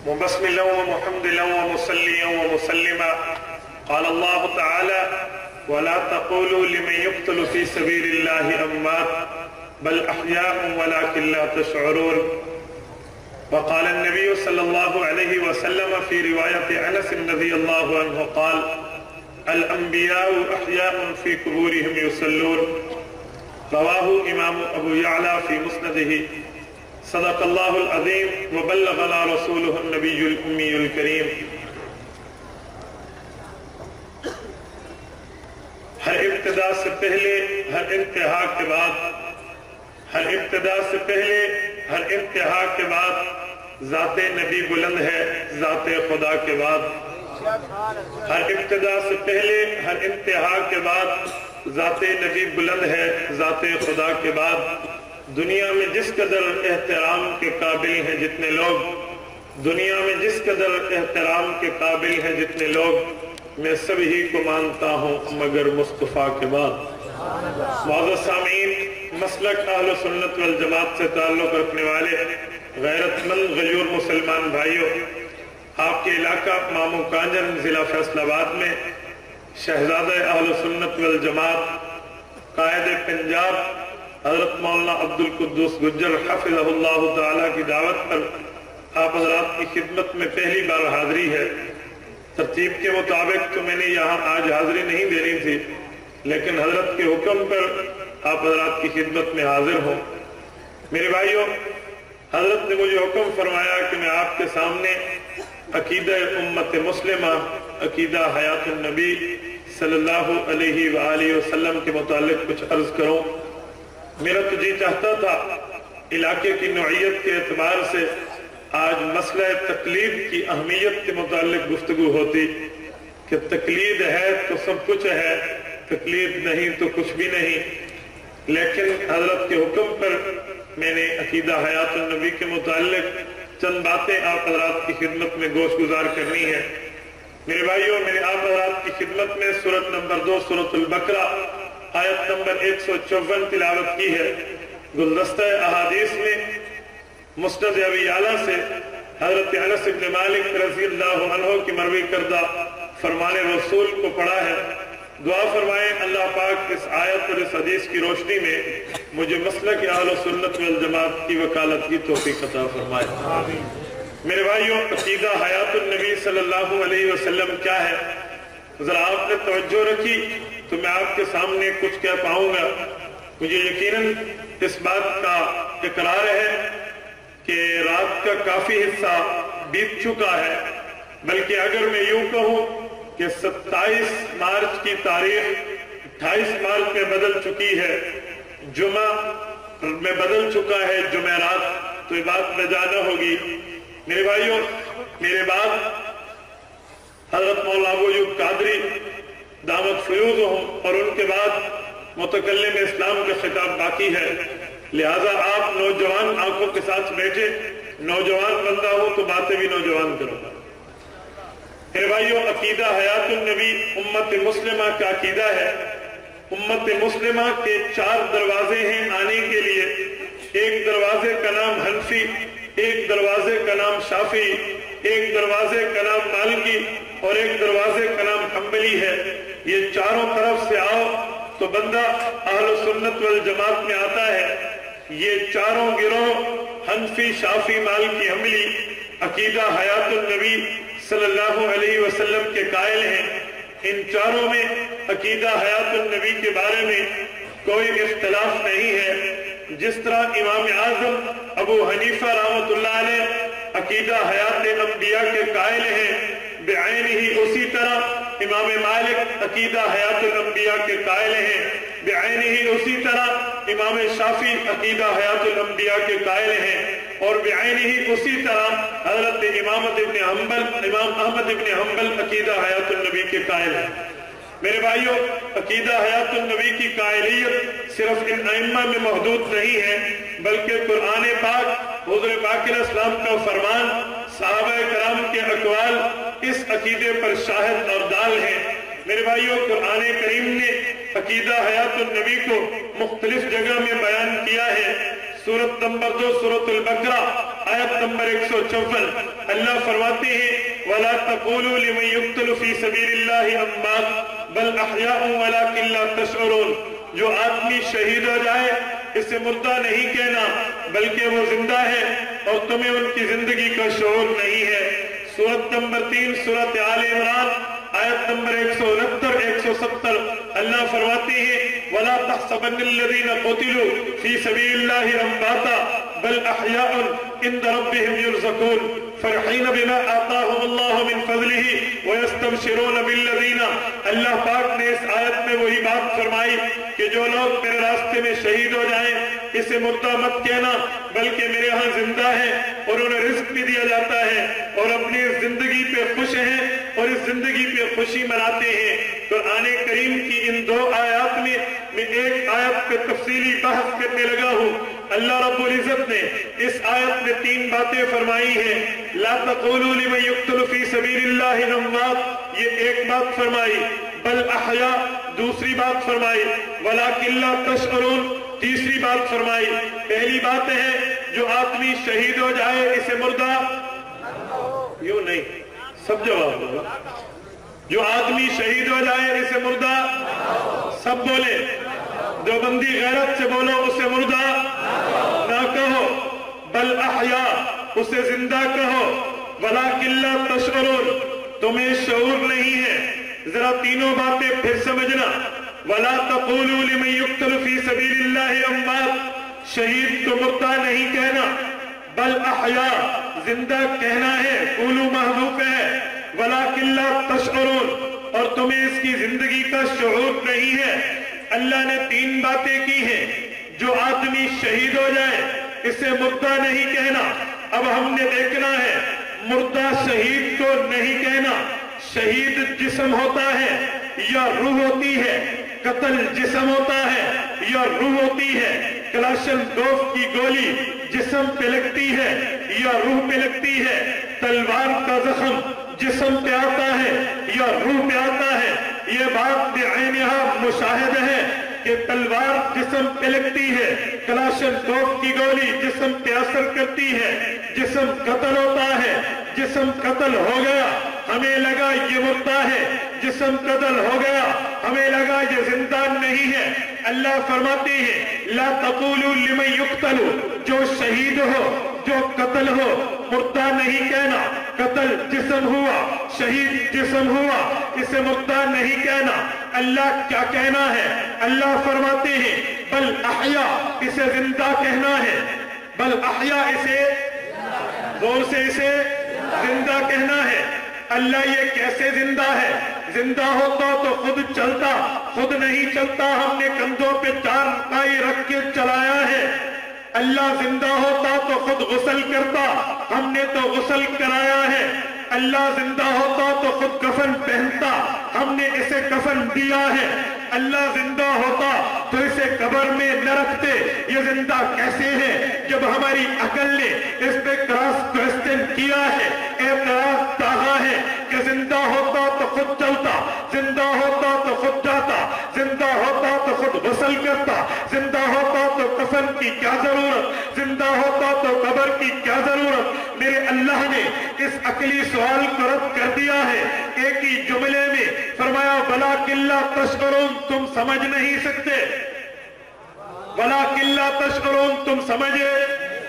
مبسملا ومحمدلا ومصليا ومسلما. قال الله تعالى: ولا تقولوا لمن يقتل في سبيل الله أموات بل أحياء ولكن لا تشعرون. وقال النبي صلى الله عليه وسلم في رواية أنس رضي الله عنه قال: الأنبياء أحياء في قبورهم يصلون. رواه إمام أبو يعلى في مسنده. صدق الله العظيم وبلغنا رسوله النبي الأمي الكريم. ہر ابتدا سے پہلے ہر انتہا کے بعد، ہر ابتدا سے پہلے ہر انتہا کے بعد ذات نبی بلند ہے ذات خدا کے بعد. ہر ابتدا سے پہلے ہر انتہا کے بعد ذات نبی بلند ہے ذات خدا کے بعد. دنیا میں جس قدر احترام کے قابل ہیں جتنے لوگ، دنیا میں جس قدر احترام کے قابل ہیں جتنے لوگ، میں سبھی کو مانتا ہوں مگر مصطفیٰ کے بعد. معزز سامعین، مسلک اہل سنت والجماعت سے تعلق رکھنے والے غیرت مند غیور مسلمان بھائیوں، آپ کے علاقہ مامو کانجر ضلع فیصل آباد میں شہزادہ اہل سنت والجماعت قائد پنجاب حضرت مولانا عبدالقدوس گجر حفظہ اللہ تعالیٰ کی دعوت پر آپ حضرات کی خدمت میں پہلی بار حاضری ہے. ترتیب کے مطابق تو میں نے یہاں آج حاضری نہیں دینی تھی، لیکن حضرت کے حکم پر آپ حضرات کی خدمت میں حاضر ہوں. میرے بھائیوں، حضرت نے مجھے حکم فرمایا کہ میں آپ کے سامنے عقیدہ امت مسلمہ، عقیدہ حیات النبی صلی اللہ علیہ وآلہ وسلم کے متعلق کچھ عرض کروں. میرا تو جی چاہتا تھا علاقے کی نوعیت کے اعتبار سے آج مسئلہ تقلید کی اہمیت کے متعلق گفتگو ہوتی کہ تقلید ہے تو سب کچھ ہے، تقلید نہیں تو کچھ بھی نہیں. لیکن حضرت کے حکم پر میں نے عقیدہ حیات النبی کے متعلق چند باتیں آپ حضرات کی خدمت میں گوش گزار کرنی ہے. میرے بھائیوں، میں نے آپ حضرات کی خدمت میں سورۃ نمبر 2 سورۃ البقرہ آیت نمبر 154 تلاوت کی ہے. گلدستہ احادیث میں مسند ابی اعلیٰ سے حضرت انس بن مالک رضی اللہ عنہ کی مروی کردہ فرمان رسول کو پڑھا ہے. دعا فرمائیں اللہ پاک اس آیت اور اس حدیث کی روشنی میں مجھے مسلک اہل سنت والجماعت کی وکالت کی توفیق عطا فرمائے. میرے بھائیوں، عقیدہ حیات النبی صلی اللہ علیہ وسلم کیا ہے؟ ذرا آپ نے توجہ رکھی تو میں آپ کے سامنے کچھ کہہ پاؤں گا. مجھے یقیناً اس بات کا اقرار ہے کہ رات کا کافی حصہ بیت چکا ہے، بلکہ اگر میں یوں کہوں کہ 27 مارچ کی تاریخ 28 مارچ میں بدل چکی ہے، جمعہ میں بدل چکا ہے جمعرات، تو یہ بات بجانا ہوگی. میرے بھائیوں، میرے بعد حضرت مولانا ابو ایوب قادری دامت فیوضہم اور ان کے بعد متکلم اسلام کے خطاب باقی ہے. لہذا آپ نوجوان آنکھوں کے ساتھ بیٹھے، نوجوان بندہ ہو تو باتیں بھی نوجوان کرو. میرے بھائیوں، عقیدہ حیات النبی امت مسلمہ کا عقیدہ ہے. امت مسلمہ کے 4 دروازے ہیں آنے کے لیے. ایک دروازے کا نام حنفی، ایک دروازے کا نام شافعی، ایک دروازے کا نام مالکی اور ایک دروازے کا نام حنبلی ہے. یہ چاروں طرف سے آؤ تو بندہ اہل سنت والجماعت میں آتا ہے. یہ چاروں گروہ حنفی، شافعی، مالکی، حنبلی عقیدہ حیات النبی صلی اللہ علیہ وسلم کے قائل ہیں. ان چاروں میں عقیدہ حیات النبی کے بارے میں کوئی اختلاف نہیں ہے. جس طرح امام اعظم ابو حنیفہ رحمۃ اللہ علیہ عقیدہ حیات انبیاء کے قائل ہیں، بعینہ ہی اسی طرح امام مالک عقیدہ حیات الانبیاء کے قائل ہیں، بعینہ ہی اسی طرح امام شافعی عقیدہ حیات الانبیاء کے قائل ہیں، اور بعینہ ہی اسی طرح حضرت امام احمد ابن حنبل عقیدہ حیات النبی کے قائل ہیں. میرے بھائیوں، عقیدہ حیات النبی کی قائلیت صرف ان ائمہ میں محدود نہیں ہے، بلکہ قرآن پاک، حضور پاک علیہ السلام کا فرمان، صحابہ کرام کے اقوال اس عقیدے پر شاہد اور دال ہیں. میرے بھائیوں، قرآن کریم نے عقیدہ حیات النبی کو مختلف جگہ میں بیان کیا ہے. سورۃ نمبر 2 سورۃ البقرہ آیت نمبر 154 اللہ فرماتے ہیں وَلَا تَقُولُوا لِمَن يُقْتَلُ فِي سَبِيلِ اللَّهِ أَمْوَاتٌ بَلْ أَحْيَاءٌ وَلَكِن لَّا تَشْعُرُونَ۔ جو آدمی شہید ہو جائے اسے مردہ نہیں کہنا بلکہ وہ زندہ ہے اور تمہیں ان کی زندگی کا شعور نہیں ہے۔ سورت نمبر 3 سورت آل عمران آیت نمبر 169 170 اللہ فرماتے ہیں وَلَا تَحْسَبَنَّ الَّذِينَ قُتِلُوا فِي سَبِيلِ اللَّهِ أَمْوَاتًا بَلْ أَحْيَاءٌ عِندَ رَبِّهِمْ يُرْزَقُونَ فرحین بما آتاہم اللہ من فضلہ ویستبشرون بالذین۔ اللہ پاک نے اس آیت میں وہی بات فرمائی کہ جو لوگ میرے راستے میں شہید ہو جائیں اسے مردہ مت کہنا بلکہ میرے ہاں زندہ ہے اور انہیں رزق بھی دیا جاتا ہے اور اپنی زندگی پہ خوش ہیں اور اس زندگی پہ خوشی مناتے ہیں۔ قرآن کریم کی ان 2 آیات میں ایک آیت پہ تفصیلی بحث کرنے لگا ہوں۔ اللہ رب العزت نے اس آیت میں 3 باتیں فرمائی ہیں۔ لا تقولوا لمن يقتل في سبيل الله اموات، یہ ایک بات فرمائی، بل احیاء دوسری بات فرمائی، ولکن لا تشعرون تیسری بات فرمائی۔ پہلی بات ہے جو آدمی شہید ہو جائے اسے مردہ یوں نہیں، سب جواب ہوگا، جو آدمی شہید ہو جائے اسے مردہ سب بولے، دیوبندی غیرت سے بولو اسے مردہ نہ کہو، بل احیاء اسے زندہ کہو، ولیکن لا تشعرون تمہیں شعور نہیں ہے۔ ذرا تینوں باتیں پھر سمجھنا، ولا تقولوا لمن يقتل في سبيل الله اموات، شہید کو مردہ نہیں کہنا، بل احیاء زندہ کہنا ہے، قولوا محذوف ہے، ولیکن لا تشعرون اور تمہیں اس کی زندگی کا شعور نہیں ہے۔ اللہ نے 3 باتیں کی ہیں، جو آدمی شہید ہو جائے اسے مردہ نہیں کہنا۔ اب ہم نے دیکھنا ہے مردہ شہید کو نہیں کہنا، شہید جسم ہوتا ہے یا روح ہوتی ہے، قتل جسم ہوتا ہے یا روح ہوتی ہے، کلاشن کوف کی گولی جسم پہ لگتی ہے یا روح پہ لگتی ہے، تلوار کا زخم جسم پہ آتا ہے یا روح پہ آتا ہے۔ یہ بات بعینہا مشاہد ہے کہ تلوار جسم پہ لگتی ہے، کلاشن کوف کی گولی جسم پہ اثر کرتی ہے، جسم قتل ہوتا ہے، جسم قتل ہو گیا ہمیں لگا یہ مردہ ہے، جسم قتل ہو گیا ہمیں لگا یہ زندہ نہیں ہے۔ اللہ فرماتے ہیں لا تقولوا لمن يقتل، جو شہید ہو جو قتل ہو مردہ نہیں کہنا، قتل جسم ہوا شہید جسم ہوا اسے مردہ نہیں کہنا۔ اللہ کیا کہنا ہے؟ اللہ فرماتے ہیں بل احیاء اسے زندہ کہنا ہے، بل احیاء اسے زور سے اسے زندہ کہنا ہے۔ اللہ یہ کیسے زندہ ہے؟ زندہ ہوتا تو خود چلتا، خود نہیں چلتا، ہم نے کندھوں پہ 4 پائی رکھ کے چلایا ہے۔ اللہ زندہ ہوتا تو خود غسل کرتا، ہم نے تو غسل کرایا ہے۔ اللہ زندہ ہوتا تو خود کفن پہنتا، ہم نے اسے کفن دیا ہے۔ اللہ زندہ ہوتا تو اسے قبر میں نہ رکھتے۔ یہ زندہ کیسے ہے؟ جب ہماری عقل نے اس پہ کراس کوئسٹن کیا ہے، اعتراض داغا ہے کہ زندہ ہوتا تو خود چلتا، زندہ ہوتا تو خود جاتا، زندہ ہوتا تو خود غسل کرتا، زندہ ہوتا تو کفن کی کیا ضرورت، زندہ ہوتا تو قبر کی کیا ضرورت۔ میرے اللہ نے اس عقلی سوال کو رد کر دیا ہے ایک ہی جملے میں، فرمایا وَلَٰكِن لَّا تَشْعُرُونَ تم سمجھ نہیں سکتے، وَلَٰكِن لَّا تَشْعُرُونَ تم سمجھ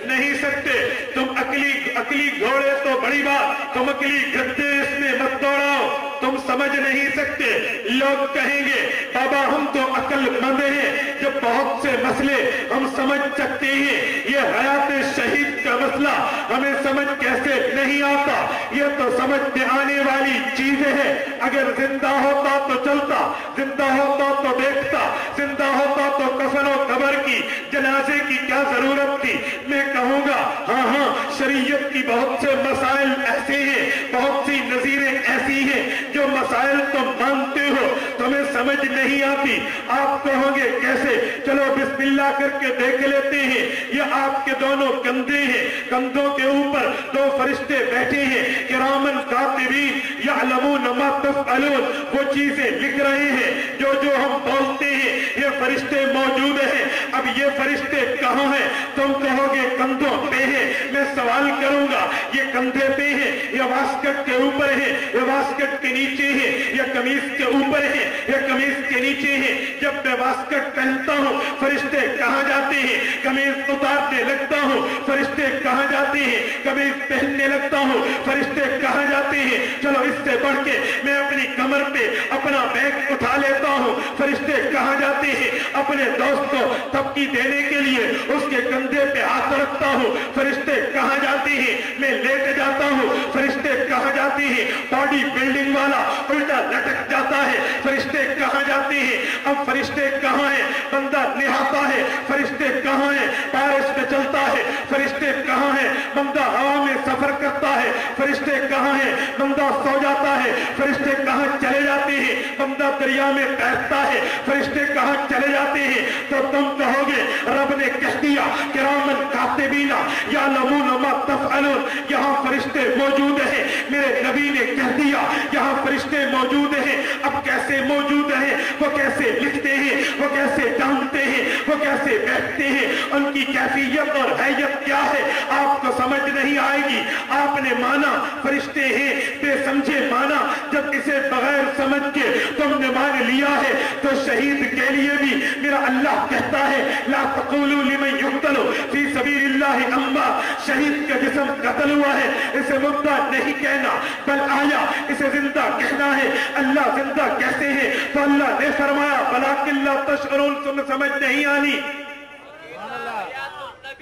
نہیں سکتے۔ تم عقلی گھوڑے تو بڑی بات، تم عقلی گدے اس میں مت دوڑاؤ، تم سمجھ نہیں سکتے۔ لوگ کہیں گے بابا ہم تو عقل مند ہیں، جب بہت سے مسئلے ہم سمجھ سکتے ہیں، یہ حیات شہید کا مسئلہ ہمیں سمجھ کیسے نہیں آتا؟ یہ تو سمجھ میں آنے والی چیز ہے۔ اگر زندہ ہوتا تو چلتا، زندہ ہوتا تو دیکھتا، زندہ ہوتا تو کفن و قبر کی جنازے کی کیا ضرورت تھی؟ میں کہوں گا ہاں شریعت کی بہت سے مسائل ایسے ہیں، بہت سی نظیریں ایسی ہیں جو مسائل تم مانتے ہو تمہیں سمجھ نہیں آتی۔ آپ کہو گے کیسے؟ چلو بسم اللہ کر کے دیکھ لیتے ہیں۔ یہ آپ کے دونوں کندھے ہیں، کندھوں کے اوپر 2 فرشتے بیٹھے ہیں، کرامن کاتبین یعلمون ما تفعلون، وہ چیزیں لکھ رہے ہیں جو ہم بولتے ہیں، یہ فرشتے موجود ہیں۔ اب یہ فرشتے کہاں ہیں؟ تم کہو گے کندھوں پہ ہیں، میں سوال کروں گا یہ کندھے پہ ہے یا واسکٹ کے اوپر ہے یا واسکٹ کے نیچے ہے یا قمیص کے اوپر ہے یا قمیص کے نیچے ہے؟ جب میں واسکٹ پہنتا ہوں فرشتے کہاں جاتے ہیں؟ قمیص اتارنے لگتا ہوں فرشتے کہاں جاتے ہیں؟ قمیص پہننے لگتا ہوں فرشتے کہاں جاتے ہیں؟ چلو اس سے بڑھ کے میں اپنی کمر پہ اپنا بیگ اٹھا لیتا ہوں فرشتے کہاں جاتے ہیں؟ اپنے دوست کو تھپکی دینے کے لیے اس کے کندھے پہ ہاتھ رکھتا ہوں فرشتے کہاں جاتے ہیں؟ میں لیٹ جاتا ہوں فرشتے کہاں جاتے ہیں؟ باڈی بلڈنگ والا الٹا لٹک جاتا ہے فرشتے کہاں جاتے ہیں؟ اب فرشتے کہاں ہیں؟ بندہ نہاتا ہے فرشتے کہاں ہیں؟ بارش میں چلتا ہے فرشتے کہاں ہیں؟ بندہ ہوا میں سفر کرتا ہے فرشتے کہاں ہیں؟ بندہ سو جاتا ہے فرشتے کہاں چلے جاتے ہیں؟ بندہ دریا میں تیرتا ہے فرشتے کہاں چلے جاتے ہیں؟ تو تم کہو گے رب نے کہہ دیا کرامن کاتبین یعلمون ما تفعلون، یہاں فرشتے موجود ہیں۔ میرے نبی نے کہہ دیا یہاں فرشتے موجود ہیں۔ اب کیسے موجود ہیں؟ وہ کیسے لکھتے ہیں؟ وہ کیسے جانتے ہیں؟ وہ کیسے بیٹھتے ہیں؟ ان کی کیفیت اور حیت کیا ہے آپ کو سمجھ نہیں آئے گی۔ آپ نے مانا فرشتے ہیں، بے سمجھے مانا، جب اسے بغیر سمجھ کے تم نے مان لیا ہے تو شہید کے لیے بھی میرا اللہ کہتا ہے لا تقولوا لمن يقتل فی سبیل اللہ اموات، شہید کا جسم قتل ہوا ہے اسے مردہ نہیں کہنا بل آیا اسے زندہ کہنا ہے۔ اللہ زندہ کیسے ہے؟ تو اللہ نے فرمایا ولکن لا تشعرون، تم سمجھ نہیں آنی۔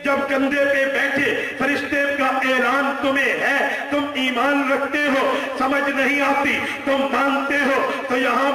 جب کندھے پہ بیٹھے فرشتے کا اعلان تمہیں ہے، تم ایمان رکھتے ہو، سمجھ نہیں آتی تم مانتے ہو، تو یہاں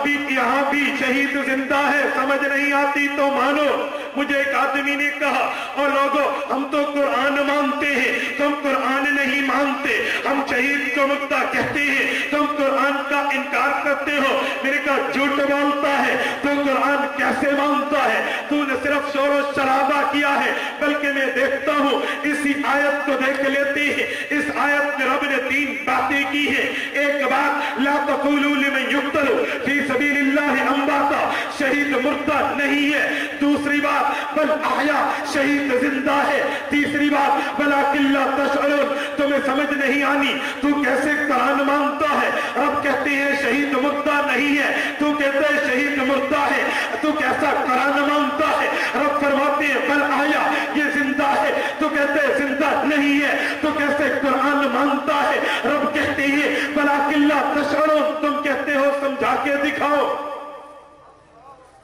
بھی شہید زندہ ہے، سمجھ نہیں آتی تو مانو۔ مجھے ایک آدمی نے کہا اور لوگوں ہم تو قرآن مانتے ہیں، تم قرآن نہیں مانتے، ہم شہید کو مردہ کہتے ہیں، تم قرآن کا انکار کرتے ہو۔ میرے کہا جھوٹ بولتا ہے، تو قرآن کیسے مانتا ہے؟ تو نے صرف شور و شرابہ کیا ہے، بلکہ میں دیکھتا ہوں اسی آیت کو دیکھ لیتے ہیں۔ اس آیت میں رب نے 3 باتیں کی ہیں۔ ایک بات لا تقولوا لمن يقتل فی سبیل اللہ امواتا، شہید مردہ نہیں ہے۔ دوسری بات بل احیا، شہید زندہ ہے۔ تیسری بات ولکن لا تشعرون، تمہیں سمجھ نہیں آنی، تو کیسے قرآن مانتا ہے؟ رب کہتے ہیں شہید مردہ نہیں ہے، تو کہتے ہیں شہید مردہ ہے، تو کیسا قرآن مانتا ہے؟ رب فرماتے ہیں بل احیا، یہ زندہ ہے، تو کہتے ہیں زندہ نہیں ہے، تو کیسے قرآن مانتا ہے؟ رب کہتے ہیں ولکن لا تشعرون، تم کہتے ہو سمجھا کے دکھاؤ،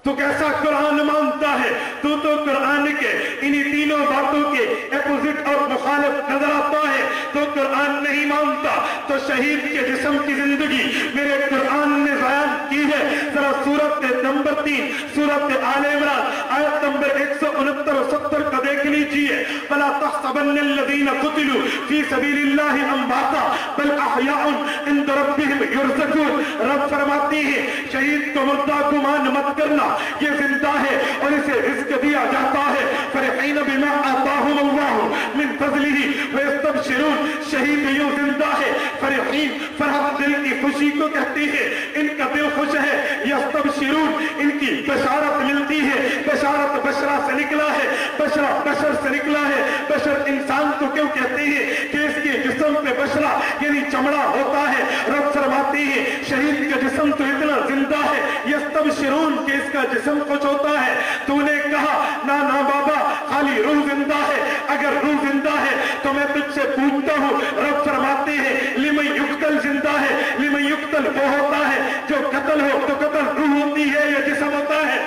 تو کیسا قرآن مانتا ہے؟ تو قرآن کے انہی تینوں باتوں کے اپوزٹ اور مخالف نظر آتا ہے، تو قرآن نہیں مانتا۔ تو شہید کے جسم کی زندگی میرے قرآن نے بیان کی ہے۔ ذرا سورت نمبر 3 سورت آل عمران آیت نمبر 169 اور 70 کا دیکھ لیجئے۔ وَلَا تَحْسَبَنَّ الَّذِينَ قُتِلُوا فِي سَبِيلِ اللَّهِ أَمْوَاتًا بَلْ أَحْيَاءٌ عِندَ رَبِّهِمْ يُرْزَقُونَ، رب فرماتے ہیں شہید کو مردہ گمان مت کرنا، یہ زندہ ہے اور اسے رزق دیا جاتا ہے۔ فرحین بما آتاہم اللہ من فضلہ ویستبشرون، شہید یوں زندہ ہے، فرحین فرحت دل کی خوشی کو کہتے ہیں، ان کا دل خوش ہے۔ یستبشرون، ان کی بشارت ملتی ہے۔ بشارت بشرا سے نکلا ہے، بشرا بشر سے نکلا ہے۔ بشر انسان کو کیوں کہتے ہیں؟ کہ اس کے جسم پہ بشرا یعنی چمڑا ہوتا ہے۔ رب فرماتے ہیں شہید کا جسم تو اتنا زندہ ہے، یستبشرون کہ اس کا جسم کچھ ہوتا ہے۔ تو نے کہا نا بابا خالی روح زندہ ہے، اگر روح زندہ ہے تو میں تجھ سے پوچھتا ہوں، رب فرماتے ہیں لمن یقتل زندہ ہے، لمن یقتل وہ ہوتا ہے جو قتل ہو، تو قتل روح ہوتی ہے یا جسم ہوتا ہے؟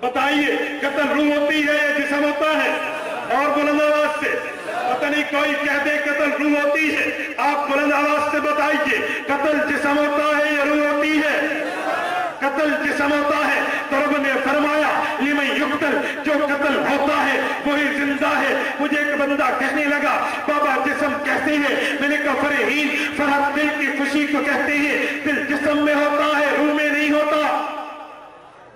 بتائیے قتل روح ہوتی ہے یا جسم ہوتا ہے؟ اور بلند آواز سے، پتہ نہیں کوئی کہہ دے قتل روح ہوتی ہے، آپ بلند آواز سے بتائیے قتل جسم ہوتا ہے یا روح ہوتی ہے؟ قتل جسم ہوتا ہے۔ تو رب نے فرمایا لمن یقتل، جو قتل ہوتا ہے وہی زندہ ہے۔ مجھے ایک بندہ کہنے لگا بابا جسم کیسے ہے؟ میں نے کہا فرحین فرحت دل کی خوشی کو کہتے ہیں، دل جسم میں ہوتا ہے روح میں نہیں ہوتا۔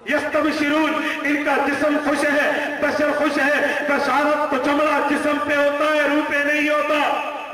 یستبشرون، ان کا جسم خوش ہے، بشر خوش ہے، بشارت تو چمڑا جسم پہ ہوتا ہے روح پہ نہیں ہوتا۔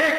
1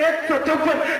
154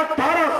18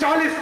40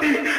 3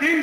3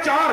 4।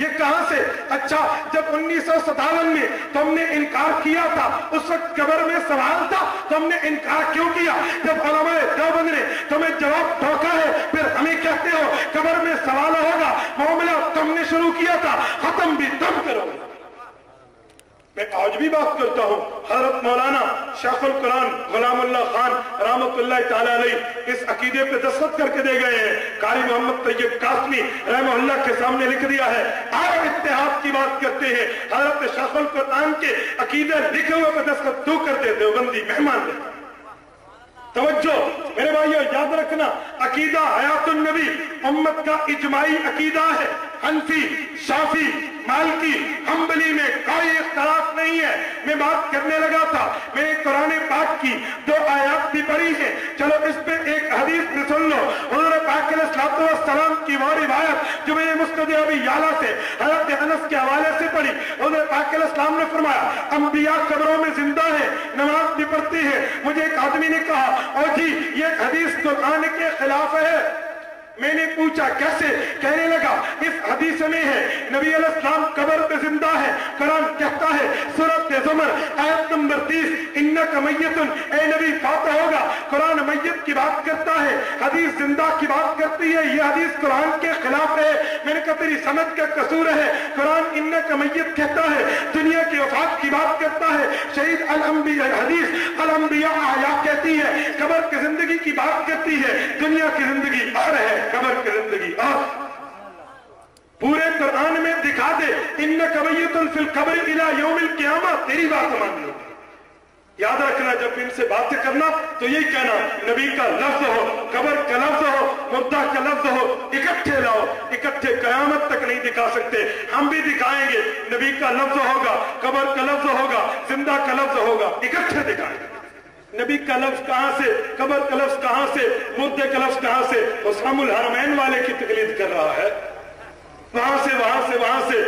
یہ کہاں سے؟ اچھا جب 1957 میں تم نے انکار کیا تھا اس وقت قبر میں سوال تھا، تم نے انکار کیوں کیا؟ جب علماء دیوبند نے تمہیں جواب ٹھوکا ہے پھر ہمیں کہتے ہو قبر میں سوال ہوگا، معاملہ تم نے شروع کیا تھا، ختم بھی تم کرو گے۔ میں آج بھی بات کرتا ہوں، حضرت مولانا شیخ القرآن غلام اللہ خان رحمت اللہ تعالی علیہ اس عقیدے پہ دستخط کر کے دے گئے ہیں، قاری محمد طیب قاسمی رحمہ اللہ کے سامنے لکھ دیا ہے۔ آج اتحاد کی بات کرتے ہیں، حضرت شیخ القرآن کے عقیدے لکھے ہوئے پہ دستخط تو کر دے دیوبندی مہمان دے۔ توجہ میرے بھائیو، یاد رکھنا عقیدہ حیات النبی امت کا اجماعی عقیدہ ہے۔ حنفی، شافی، مالکی، حنبلی میں کوئی اختلاف نہیں ہے۔ میں بات کرنے لگا تھا، میں نے قرآن پاک کی 2 آیات بھی پڑھی ہیں، چلو اس پہ ایک حدیث بھی سن لو۔ حضور پاک علیہ السلام کی وہ روایت جو میں نے مسند ابی یعلا سے حضرت انس کے حوالے سے پڑھی، حضور پاک علیہ السلام نے فرمایا انبیاء قبروں میں زندہ ہے، نماز بھی پڑھتی ہے۔ مجھے ایک آدمی نے کہا اور جی یہ حدیث قرآن کے خلاف ہے۔ میں نے پوچھا کیسے؟ کہنے لگا اس حدیث میں ہے نبی علیہ السلام قبر پہ زندہ ہے، قرآن کہتا ہے سورۃ زمر آیت نمبر 30 انک میت، اے نبی فاتح ہوگا۔ قرآن میت کی بات کرتا ہے، حدیث زندہ کی بات کرتی ہے، یہ حدیث قرآن کے خلاف ہے۔ میں نے کہا تیری سمجھ کا قصور ہے، قرآن انک میت کہتا ہے، دنیا کی وفات کی بات کرتا ہے، شہید الانبیاء حدیث الانبیاء احیا کہتی ہے، قبر کی زندگی کی بات کرتی ہے، دنیا کی زندگی اور ہے، قبر کی زندگی اور۔ پورے قرآن میں دکھا دے انک میت فی القبر الی یوم القیامہ، تیری بات مان لو۔ یاد رکھنا جب ان سے باتیں کرنا تو یہی کہنا نبی کا لفظ ہو، قبر کا لفظ ہو، مردہ کا لفظ ہو، اکٹھے لاؤ، اکٹھے قیامت تک نہیں دکھا سکتے۔ ہم بھی دکھائیں گے، نبی کا لفظ ہوگا، قبر کا لفظ ہوگا، زندہ کا لفظ ہوگا، اکٹھے دکھائیں گے۔ نبی کا لفظ کہاں سے، قبر کا لفظ کہاں سے، مردے کا لفظ کہاں سے؟ حسام الحرمین والے کی تقلید کر رہا ہے، وہاں سے وہاں سے وہاں سے،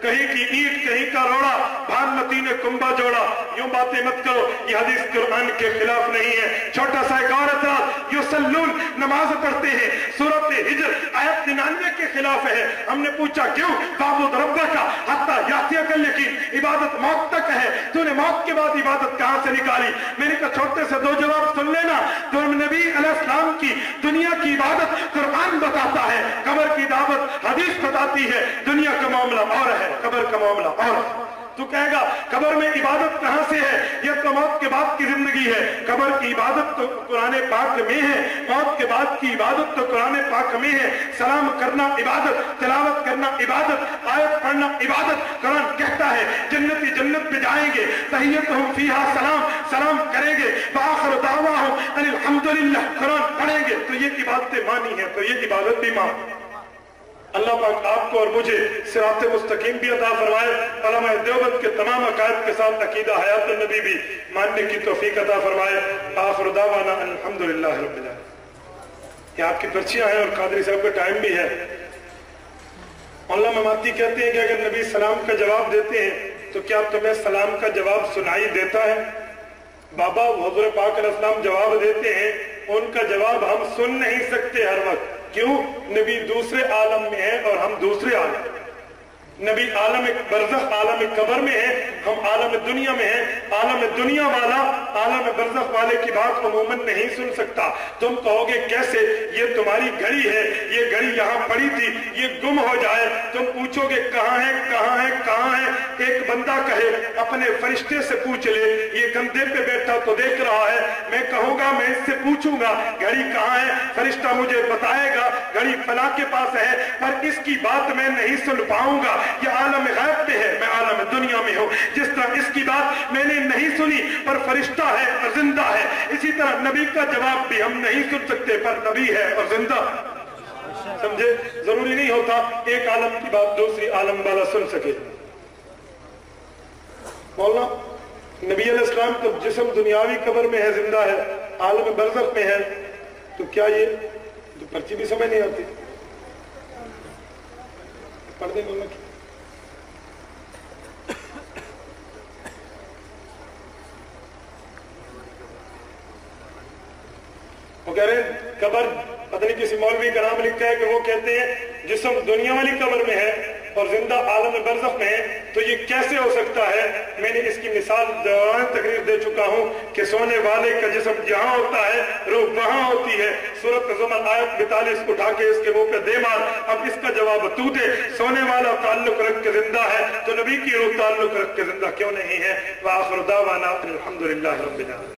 کہیں کی اینٹ کہیں کا روڑا، بھانمتی نے کنبا جوڑا۔ یوں باتیں مت کرو، یہ حدیث قرآن کے خلاف نہیں ہے۔ چھوٹا سا ایک اور اعتراض، یصلون نماز پڑھتے ہیں، سورۃ ہجر آیت 99 کے خلاف ہے۔ ہم نے پوچھا کیوں؟ فاعبد ربک حتی یاتیک الیقین، عبادت موت تک ہے، تو نے موت کے بعد عبادت کہاں سے نکالی؟ میں نے کہا چھوٹے سے 2 جواب سن لینا۔ تو نبی علیہ السلام کی دنیا کی عبادت قرآن بتاتا ہے، قبر کی دعوت حدیث بتاتی ہے، دنیا کا معاملہ اور ہے، قبر کا معاملہ اور۔ تو کہے گا قبر میں عبادت کہاں سے ہے؟ یہ تو موت کے بعد کی زندگی ہے، قبر کی عبادت تو قرآن پاک میں ہے، موت کے بعد کی عبادت تو قرآن پاک میں ہے۔ سلام کرنا عبادت، تلاوت کرنا عبادت، آیت پڑھنا عبادت۔ قرآن کہتا ہے جنتی جنت پہ جائیں گے، تحیتہم فیہا سلام، سلام کریں گے، وآخر دعواہم ان الحمدللہ، قرآن پڑھیں گے تو یہ عبادتیں مانی ہیں، تو یہ عبادت بھی مان۔ اللہ پاک آپ کو اور مجھے صراط مستقیم بھی عطا فرمائے، علماء دیوبند کے تمام عقائد کے ساتھ عقیدہ حیات النبی بھی ماننے کی توفیق عطا فرمائے۔ آخر دعوانا الحمدللہ رب العالمین۔ یہ آپ کی پرچیاں ہیں اور قادری صاحب کا ٹائم بھی ہے۔ علامہ مماتی کہتے ہیں کہ اگر نبی سلام کا جواب دیتے ہیں تو کیا تمہیں سلام کا جواب سنائی دیتا ہے؟ بابا حضور پاک علیہ السلام جواب دیتے ہیں، ان کا جواب ہم سن نہیں سکتے ہر وقت۔ کیوں؟ نبی دوسرے عالم میں ہے اور ہم دوسرے عالم۔ نبی عالم برزخ عالم قبر میں ہے، ہم عالم دنیا میں ہیں۔ عالم دنیا والا عالم برزخ والے کی بات عموماً نہیں سن سکتا۔ تم کہو گے کیسے؟ یہ تمہاری گھڑی ہے، یہ گھڑی یہاں پڑی تھی، یہ گم ہو جائے، تم پوچھو گے کہاں ہے کہاں ہے کہاں ہے؟ ایک بندہ کہے اپنے فرشتے سے پوچھ لے، یہ کندھے پہ بیٹھا تو دیکھ رہا ہے، میں کہوں گا میں اس سے پوچھوں گا گھڑی کہاں ہے، فرشتہ مجھے بتائے گا گھڑی فلاں کے پاس ہے، پر اس کی بات میں نہیں سن پاؤں گا۔ یہ عالم غیب پہ ہے، میں عالم دنیا میں ہوں۔ جس طرح اس کی بات میں نے نہیں سنی پر فرشتہ ہے اور زندہ ہے، اسی طرح نبی کا جواب بھی ہم نہیں سن سکتے پر نبی ہے اور زندہ۔ سمجھے؟ ضروری نہیں ہوتا ایک عالم کی بات دوسری عالم والا سن سکے۔ مولانا نبی علیہ السلام کا جسم دنیاوی قبر میں ہے، زندہ ہے، عالم برزخ میں ہے، تو کیا یہ پرچی بھی سمجھ نہیں آتی؟ پڑھ دیں مولانا کی۔ وہ کہہ رہے ہیں قبر، پتہ نہیں کسی مولوی کا نام لکھا ہے کہ وہ کہتے ہیں جسم دنیا والی قبر میں ہے اور زندہ عالم برزخ میں ہے تو یہ کیسے ہو سکتا ہے؟ میں نے اس کی مثال تقریر دے چکا ہوں کہ سونے والے کا جسم جہاں ہوتا ہے روح وہاں ہوتی ہے۔ سورۃ زمر آیت 42 اٹھا کے اس کے منہ پہ دے مار، اب اس کا جواب تو دے۔ سونے والا تعلق رکھ کے زندہ ہے تو نبی کی روح تعلق رکھ کے زندہ کیوں نہیں ہے؟ وآخر دعوانا الحمدللہ رب العالمین۔